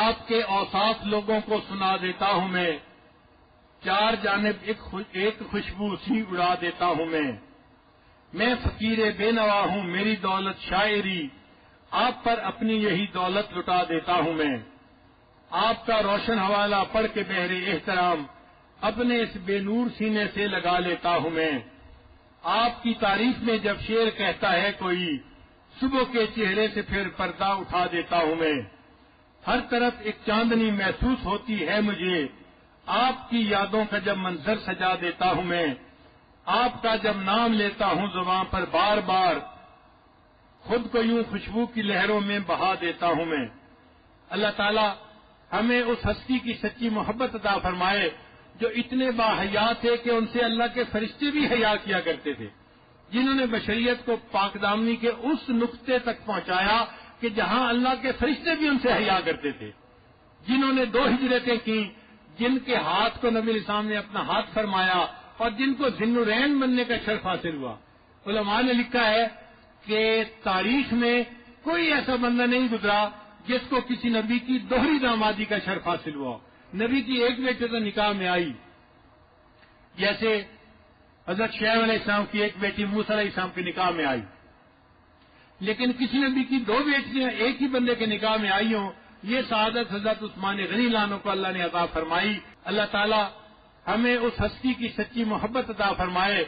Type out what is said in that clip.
آپ کے اوصاف لوگوں کو سنا دیتا ہوں میں، چار جانب ایک خوشبو سی اڑا دیتا ہوں میں فقیر بے نوا ہوں، میری دولت شاعری، آپ پر اپنی یہی دولت لٹا دیتا ہوں میں، آپ کا روشن حوالہ پڑھ کے بہر احترام اپنے اس بے نور سینے سے لگا لیتا ہوں میں، آپ کی تعریف میں جب شعر کہتا ہے کوئی، صبح کے چہرے سے پھر پردہ اٹھا دیتا ہوں میں، ہر طرف ایک چاندنی محسوس ہوتی ہے مجھے، آپ کی یادوں کا جب منظر سجا دیتا ہوں میں، آپ کا جب نام لیتا ہوں زباں پر بار بار، خود کو یوں خوشبو کی لہروں میں بہا دیتا ہوں میں۔ اللہ تعالی ہمیں اس ہستی کی سچی محبت عطا فرمائے جو اتنے باحیا تھے کہ ان سے اللہ کے فرشتے بھی حیا کیا کرتے تھے، جنہوں نے بشریت کو پاک دامنی کے اس نقطے تک پہنچایا کہ جہاں اللہ کے فرشتے بھی ان سے حیا کرتے تھے، جنہوں نے 2 ہجرتیں کی، جن کے ہاتھ کو نبی اسلام نے اپنا ہاتھ فرمایا اور جن کو ذی النورین بننے کا شرف حاصل ہوا۔ علماء نے لکھا ہے کہ تاریخ میں کوئی ایسا بندہ نہیں گزرا جس کو کسی نبی کی دوہری دامادی کا شرف حاصل ہوا۔ نبی کی ایک بیٹے تو نکاح میں آئی، جیسے حضرت شعیب علیہ السلام کی ایک بیٹی موسیٰ علیہ السلام کے نکاح میں آئی، لیکن کسی نبی کی 2 بیٹیاں ایک ہی بندے کے نکاح میں آئی ہوں، یہ سعادت حضرت عثمان غنی لانو کو اللہ نے عطا فرمائی۔ اللہ تعالی ہمیں اس ہستی کی سچی محبت عطا فرمائے